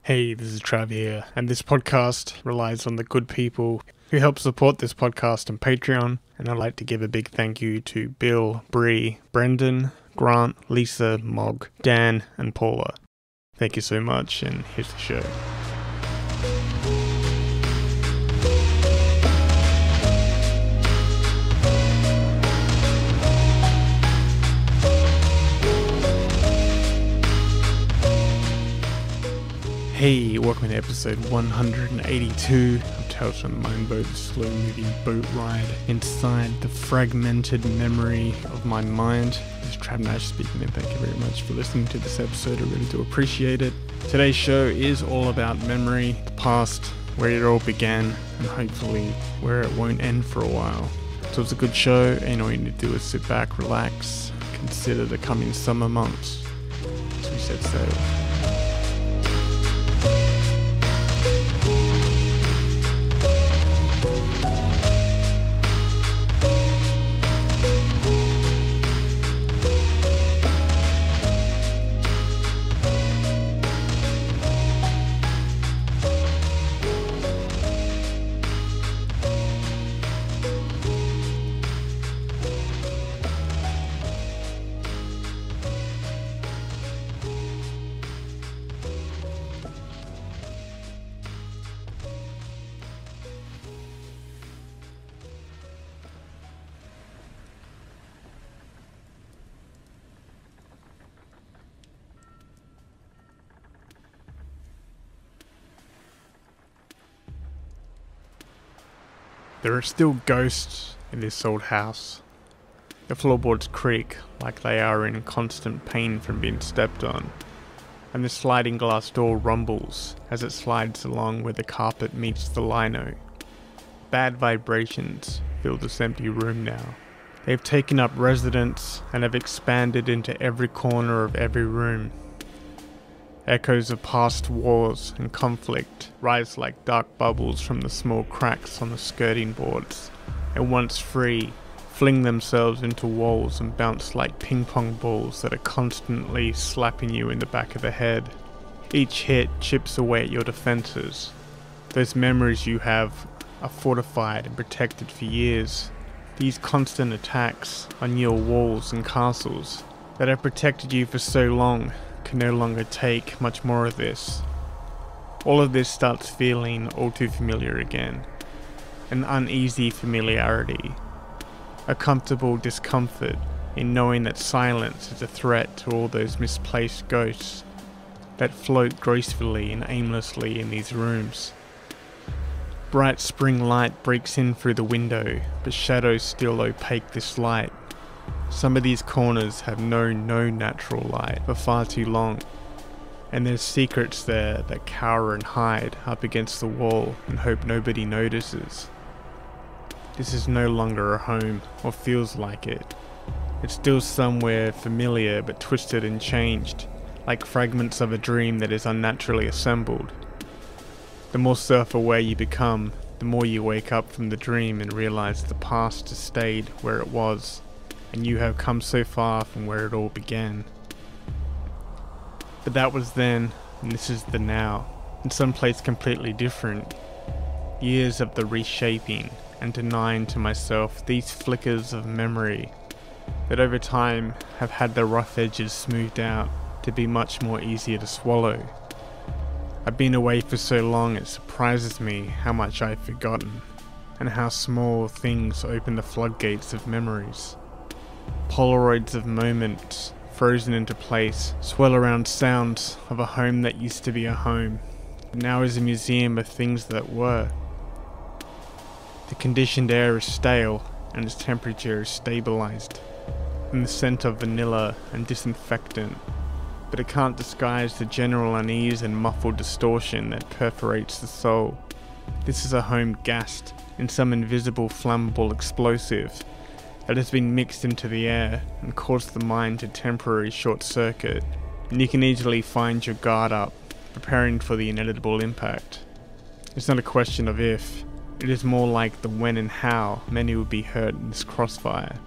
Hey, this is Trav here, and this podcast relies on the good people who help support this podcast on Patreon, and I'd like to give a big thank you to Bill, Bree, Brendan, Grant, Lisa, Mog, Dan, and Paula. Thank you so much, and here's the show. Hey, welcome to episode 182 of Tales from the Mind Boat, the slow-moving boat ride inside the fragmented memory of my mind. This is Trav Nash speaking, and thank you very much for listening to this episode. I really do appreciate it. Today's show is all about memory, the past, where it all began, and hopefully where it won't end for a while. So it's a good show, and all you need to do is sit back, relax, consider the coming summer months as we set sail. There are still ghosts in this old house. The floorboards creak like they are in constant pain from being stepped on, and the sliding glass door rumbles as it slides along where the carpet meets the lino. Bad vibrations fill this empty room now. They've taken up residence and have expanded into every corner of every room. Echoes of past wars and conflict rise like dark bubbles from the small cracks on the skirting boards, and once free, fling themselves into walls and bounce like ping pong balls that are constantly slapping you in the back of the head. Each hit chips away at your defenses. Those memories you have are fortified and protected for years. These constant attacks on your walls and castles that have protected you for so long can no longer take much more of this. All of this starts feeling all too familiar again. An uneasy familiarity. A comfortable discomfort in knowing that silence is a threat to all those misplaced ghosts that float gracefully and aimlessly in these rooms. Bright spring light breaks in through the window, but shadows still opaque this light. Some of these corners have known no natural light for far too long, and there's secrets there that cower and hide up against the wall and hope nobody notices. This is no longer a home, or feels like it. It's still somewhere familiar but twisted and changed, like fragments of a dream that is unnaturally assembled. The more self-aware you become, the more you wake up from the dream and realize the past has stayed where it was, and you have come so far from where it all began. But that was then, and this is the now, in some place completely different. Years of the reshaping and denying to myself these flickers of memory that over time have had their rough edges smoothed out to be much more easier to swallow. I've been away for so long it surprises me how much I've forgotten, and how small things open the floodgates of memories. Polaroids of moments frozen into place swirl around sounds of a home that used to be a home, but now is a museum of things that were. The conditioned air is stale and its temperature is stabilized, and the scent of vanilla and disinfectant, but it can't disguise the general unease and muffled distortion that perforates the soul. This is a home gassed in some invisible flammable explosive that has been mixed into the air and caused the mind to temporarily short-circuit, and you can easily find your guard up, preparing for the inevitable impact. It's not a question of if, it is more like the when and how many would be hurt in this crossfire.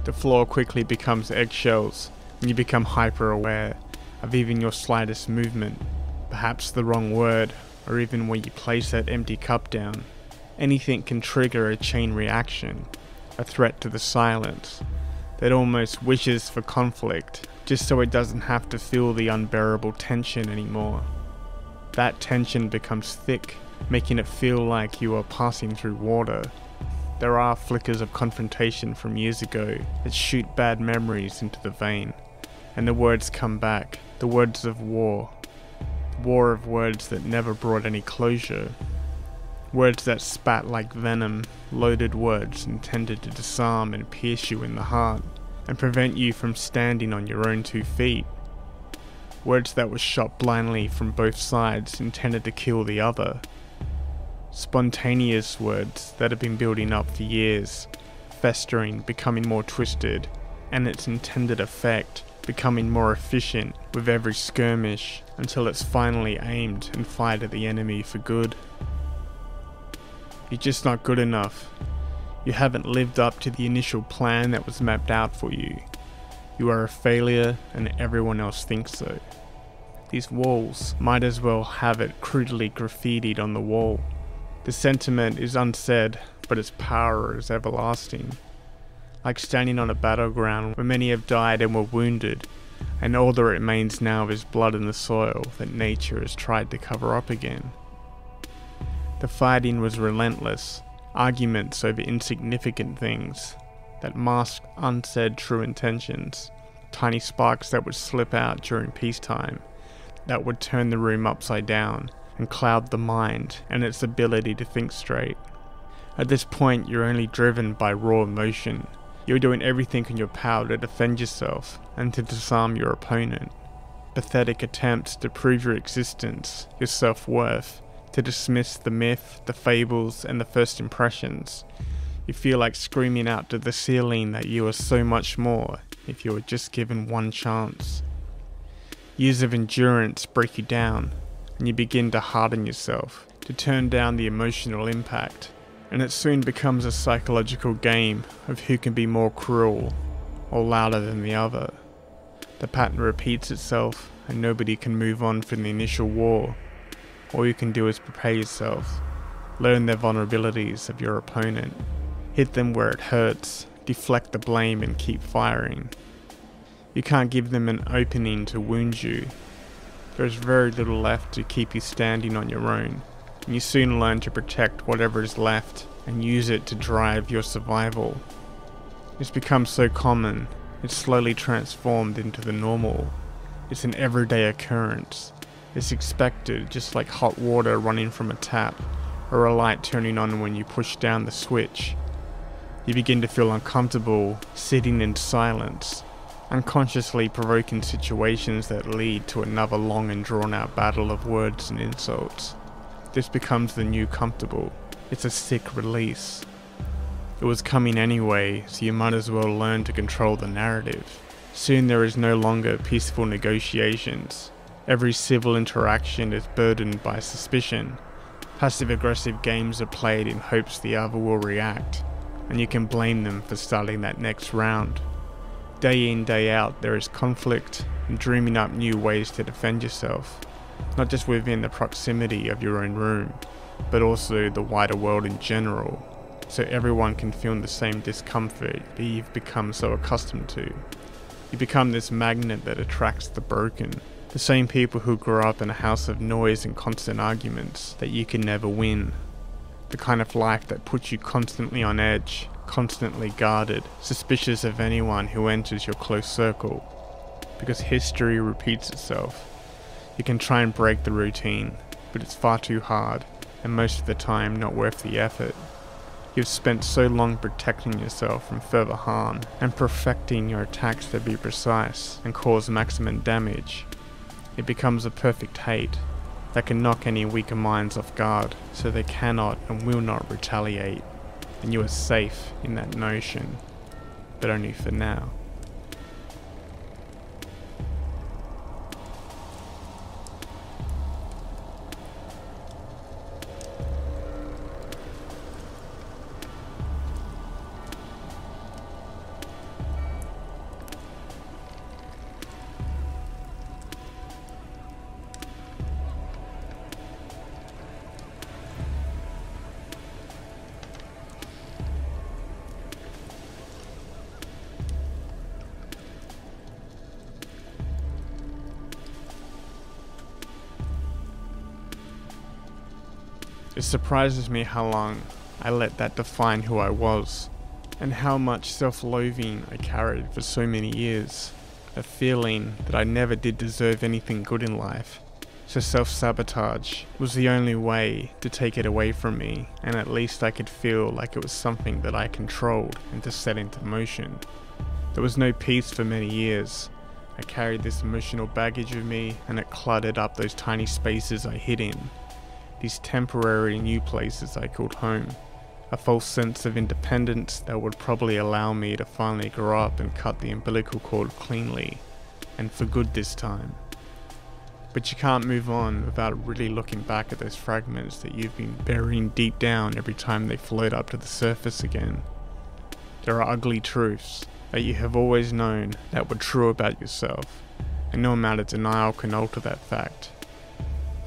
The floor quickly becomes eggshells, and you become hyper-aware of even your slightest movement. perhaps the wrong word, or even where you place that empty cup down. Anything can trigger a chain reaction, a threat to the silence, that almost wishes for conflict, just so it doesn't have to feel the unbearable tension anymore. That tension becomes thick, making it feel like you are passing through water. There are flickers of confrontation from years ago that shoot bad memories into the vein, and the words come back, the words of war. War of words that never brought any closure. Words that spat like venom, loaded words intended to disarm and pierce you in the heart, and prevent you from standing on your own 2 feet. Words that were shot blindly from both sides, intended to kill the other. Spontaneous words that have been building up for years, festering, becoming more twisted, and its intended effect becoming more efficient with every skirmish until it's finally aimed and fired at the enemy for good. You're just not good enough. You haven't lived up to the initial plan that was mapped out for you. You are a failure and everyone else thinks so. These walls might as well have it crudely graffitied on the wall. The sentiment is unsaid, but its power is everlasting. Like standing on a battleground where many have died and were wounded, and all that remains now is blood in the soil that nature has tried to cover up again. The fighting was relentless, arguments over insignificant things that masked unsaid true intentions, tiny sparks that would slip out during peacetime, that would turn the room upside down and cloud the mind and its ability to think straight. At this point, you're only driven by raw emotion. You're doing everything in your power to defend yourself and to disarm your opponent. Pathetic attempts to prove your existence, your self-worth, to dismiss the myth, the fables, and the first impressions. You feel like screaming out to the ceiling that you are so much more if you were just given one chance. Years of endurance break you down, and you begin to harden yourself, to turn down the emotional impact, and it soon becomes a psychological game of who can be more cruel or louder than the other. The pattern repeats itself, and nobody can move on from the initial war. All you can do is prepare yourself, learn the vulnerabilities of your opponent, hit them where it hurts, deflect the blame and keep firing. You can't give them an opening to wound you. There's very little left to keep you standing on your own, and you soon learn to protect whatever is left and use it to drive your survival. It's become so common, it's slowly transformed into the normal. It's an everyday occurrence. It's expected, just like hot water running from a tap, or a light turning on when you push down the switch. You begin to feel uncomfortable sitting in silence, unconsciously provoking situations that lead to another long and drawn out battle of words and insults. This becomes the new comfortable. It's a sick release. It was coming anyway, so you might as well learn to control the narrative. Soon there is no longer peaceful negotiations. Every civil interaction is burdened by suspicion. Passive-aggressive games are played in hopes the other will react, and you can blame them for starting that next round. Day in, day out, there is conflict and dreaming up new ways to defend yourself, not just within the proximity of your own room, but also the wider world in general, so everyone can feel the same discomfort that you've become so accustomed to. You become this magnet that attracts the broken, the same people who grew up in a house of noise and constant arguments that you can never win. The kind of life that puts you constantly on edge, constantly guarded, suspicious of anyone who enters your close circle. Because history repeats itself. You can try and break the routine, but it's far too hard, and most of the time not worth the effort. You've spent so long protecting yourself from further harm, and perfecting your attacks to be precise and cause maximum damage. It becomes a perfect hate that can knock any weaker minds off guard, so they cannot and will not retaliate, and you are safe in that notion, but only for now. It surprises me how long I let that define who I was, and how much self-loathing I carried for so many years. A feeling that I never did deserve anything good in life. So self-sabotage was the only way to take it away from me, and at least I could feel like it was something that I controlled and to set into motion. There was no peace for many years. I carried this emotional baggage with me, and it cluttered up those tiny spaces I hid in. These temporary new places I called home. A false sense of independence that would probably allow me to finally grow up and cut the umbilical cord cleanly, and for good this time. But you can't move on without really looking back at those fragments that you've been burying deep down every time they float up to the surface again. There are ugly truths that you have always known that were true about yourself, and no amount of denial can alter that fact.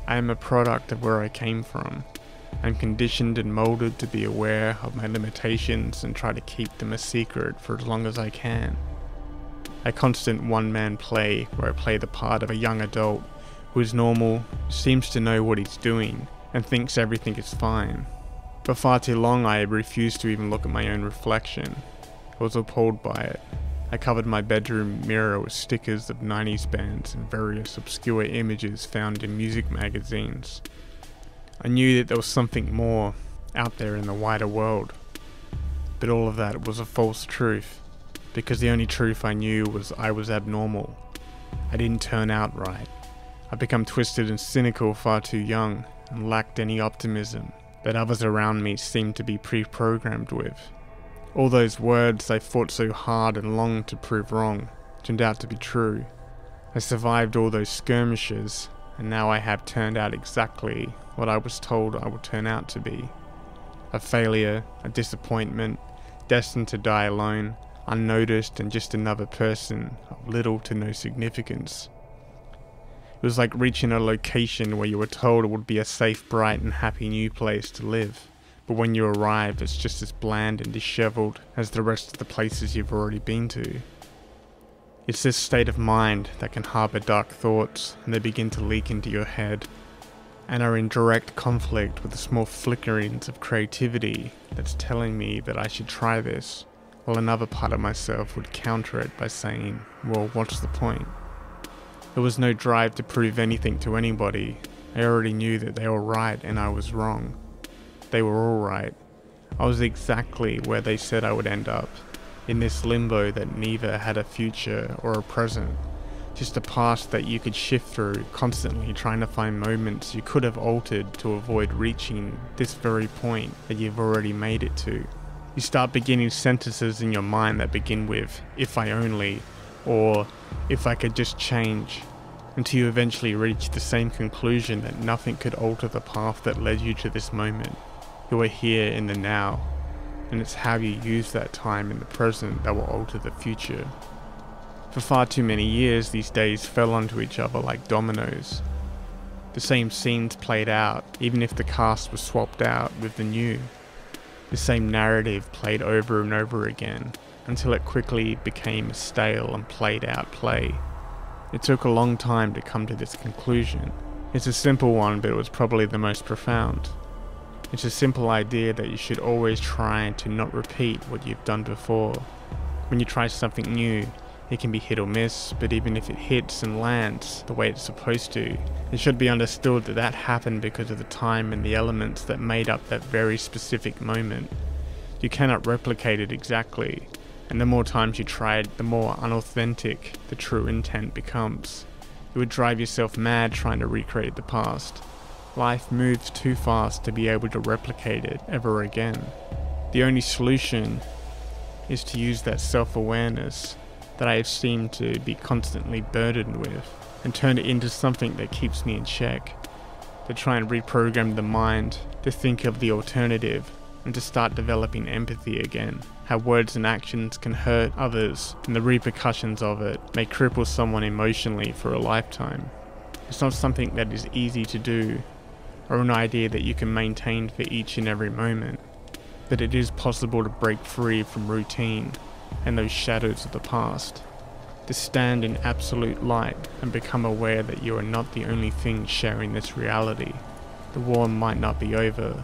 I am a product of where I came from. I'm conditioned and molded to be aware of my limitations and try to keep them a secret for as long as I can. A constant one-man play where I play the part of a young adult who is normal, seems to know what he's doing, and thinks everything is fine. For far too long I refused to even look at my own reflection. I was appalled by it. I covered my bedroom mirror with stickers of 90s bands and various obscure images found in music magazines. I knew that there was something more out there in the wider world, but all of that was a false truth, because the only truth I knew was I was abnormal. I didn't turn out right. I'd become twisted and cynical far too young, and lacked any optimism that others around me seemed to be pre-programmed with. All those words I fought so hard and long to prove wrong turned out to be true. I survived all those skirmishes, and now I have turned out exactly what I was told I would turn out to be. A failure, a disappointment, destined to die alone, unnoticed and just another person of little to no significance. It was like reaching a location where you were told it would be a safe, bright and happy new place to live, but when you arrive it's just as bland and disheveled as the rest of the places you've already been to. It's this state of mind that can harbour dark thoughts, and they begin to leak into your head, and are in direct conflict with the small flickerings of creativity that's telling me that I should try this, while another part of myself would counter it by saying, well, what's the point? There was no drive to prove anything to anybody. I already knew that they were right and I was wrong. They were all right. I was exactly where they said I would end up, in this limbo that neither had a future or a present. Just a past that you could shift through, constantly trying to find moments you could have altered to avoid reaching this very point that you've already made it to. You start beginning sentences in your mind that begin with, if I only, or if I could just change, until you eventually reach the same conclusion that nothing could alter the path that led you to this moment. You are here in the now, and it's how you use that time in the present that will alter the future. For far too many years, these days fell onto each other like dominoes. The same scenes played out, even if the cast was swapped out with the new. The same narrative played over and over again, until it quickly became a stale and played out play. It took a long time to come to this conclusion. It's a simple one, but it was probably the most profound. It's a simple idea that you should always try to not repeat what you've done before. When you try something new, it can be hit or miss, but even if it hits and lands the way it's supposed to, it should be understood that that happened because of the time and the elements that made up that very specific moment. You cannot replicate it exactly, and the more times you try it, the more unauthentic the true intent becomes. You would drive yourself mad trying to recreate the past. Life moves too fast to be able to replicate it ever again. The only solution is to use that self-awareness that I have seemed to be constantly burdened with, and turn it into something that keeps me in check. To try and reprogram the mind to think of the alternative, and to start developing empathy again. How words and actions can hurt others, and the repercussions of it may cripple someone emotionally for a lifetime. It's not something that is easy to do, or an idea that you can maintain for each and every moment, but it is possible to break free from routine and those shadows of the past, to stand in absolute light and become aware that you are not the only thing sharing this reality. The war might not be over,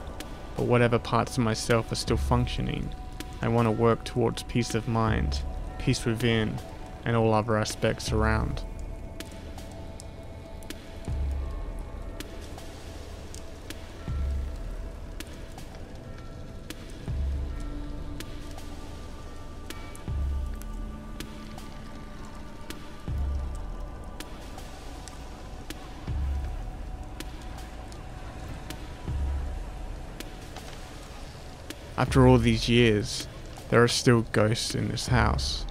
but whatever parts of myself are still functioning. I want to work towards peace of mind, peace within, and all other aspects around. After all these years, there are still ghosts in this house.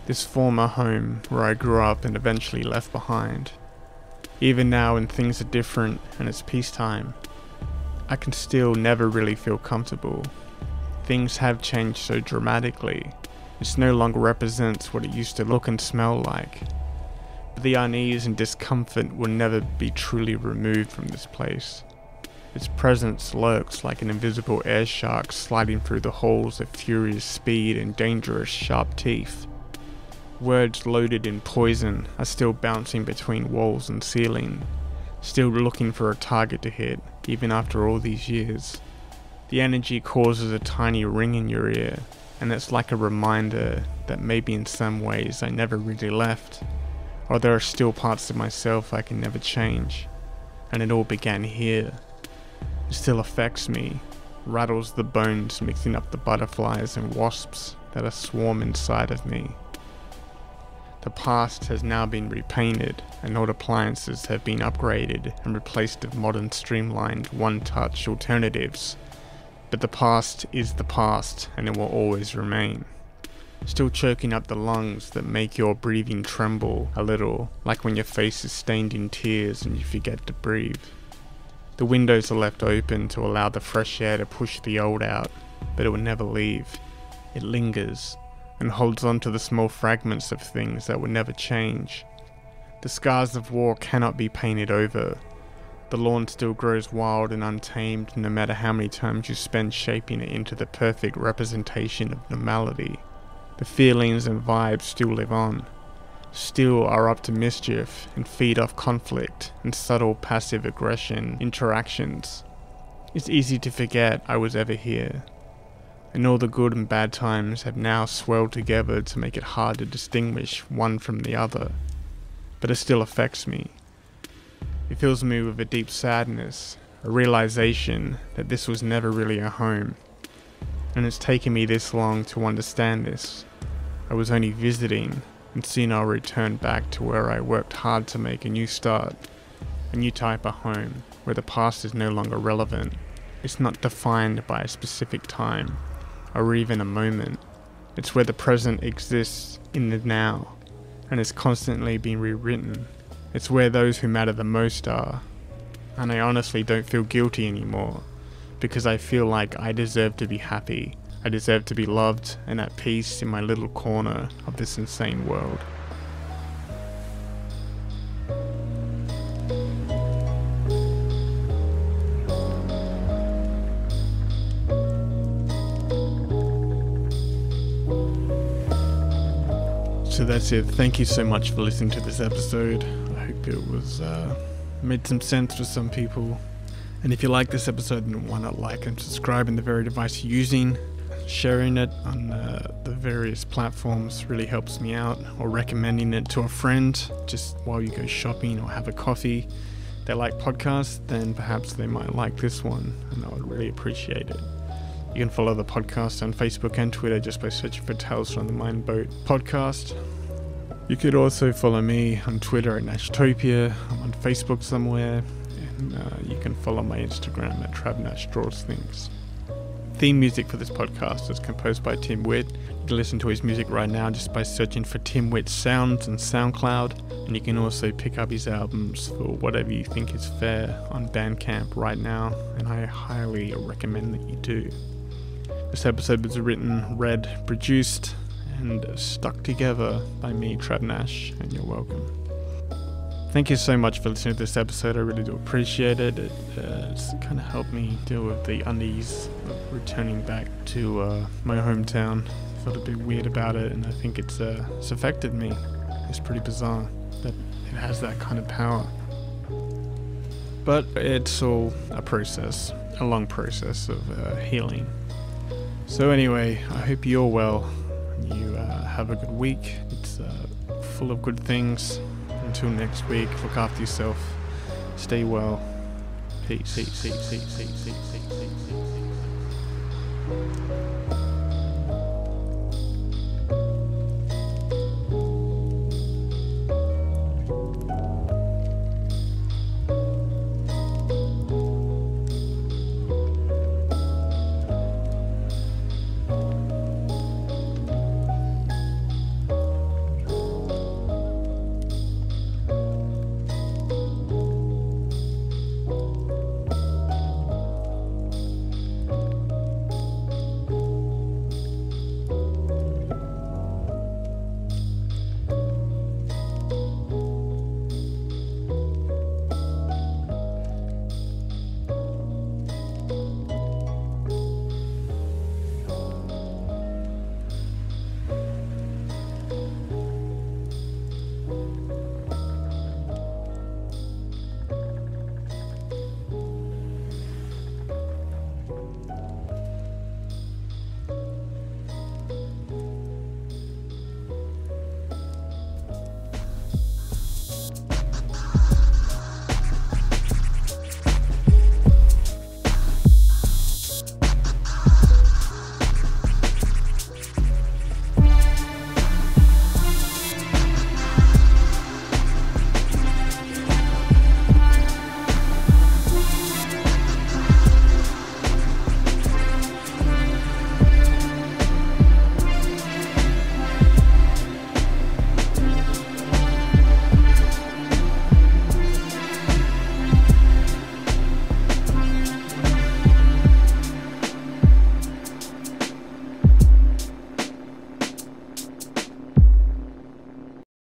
This former home where I grew up and eventually left behind. Even now when things are different and it's peacetime, I can still never really feel comfortable. Things have changed so dramatically. This no longer represents what it used to look and smell like. But the unease and discomfort will never be truly removed from this place. Its presence lurks like an invisible air shark sliding through the halls at furious speed and dangerous sharp teeth. Words loaded in poison are still bouncing between walls and ceiling, still looking for a target to hit, even after all these years. The energy causes a tiny ring in your ear, and it's like a reminder that maybe in some ways I never really left, or there are still parts of myself I can never change, and it all began here. It still affects me, rattles the bones, mixing up the butterflies and wasps that are swarm inside of me. The past has now been repainted, and old appliances have been upgraded and replaced with modern streamlined one-touch alternatives. But the past is the past, and it will always remain. Still choking up the lungs that make your breathing tremble a little, like when your face is stained in tears and you forget to breathe. The windows are left open to allow the fresh air to push the old out, but it will never leave. It lingers, and holds on to the small fragments of things that will never change. The scars of war cannot be painted over. The lawn still grows wild and untamed no matter how many times you spend shaping it into the perfect representation of normality. The feelings and vibes still live on. Still are up to mischief and feed off conflict and subtle passive aggression interactions. It's easy to forget I was ever here, and all the good and bad times have now swelled together to make it hard to distinguish one from the other, but it still affects me. It fills me with a deep sadness, a realization that this was never really a home, and it's taken me this long to understand this. I was only visiting, and soon I'll return back to where I worked hard to make a new start, a new type of home, where the past is no longer relevant. It's not defined by a specific time, or even a moment. It's where the present exists in the now, and is constantly being rewritten. It's where those who matter the most are, and I honestly don't feel guilty anymore, because I feel like I deserve to be happy. I deserve to be loved and at peace in my little corner of this insane world. So that's it. Thank you so much for listening to this episode. I hope it was made some sense for some people. And if you like this episode, then why not like and subscribe in the very device you're using. Sharing it on the various platforms really helps me out, or recommending it to a friend just while you go shopping or have a coffee. If they like podcasts, then perhaps they might like this one, and I would really appreciate it. You can follow the podcast on Facebook and Twitter just by searching for Tales from the Mind Boat podcast. You could also follow me on Twitter at Nashtopia. I'm on Facebook somewhere, and you can follow my Instagram at Trav Nash Draws Things. Theme music for this podcast is composed by Tim Witt. You can listen to his music right now just by searching for Tim Witt Sounds on SoundCloud, and you can also pick up his albums for whatever you think is fair on Bandcamp right now, and I highly recommend that you do. This episode was written, read, produced, and stuck together by me, Trav Nash, and you're welcome. Thank you so much for listening to this episode. I really do appreciate it. It's kind of helped me deal with the unease of returning back to my hometown. I felt a bit weird about it, and I think it's affected me. It's pretty bizarre that it has that kind of power. But it's all a process, a long process of healing. So anyway, I hope you're well. You have a good week. It's full of good things. Until next week, look after yourself. Stay well. Peace.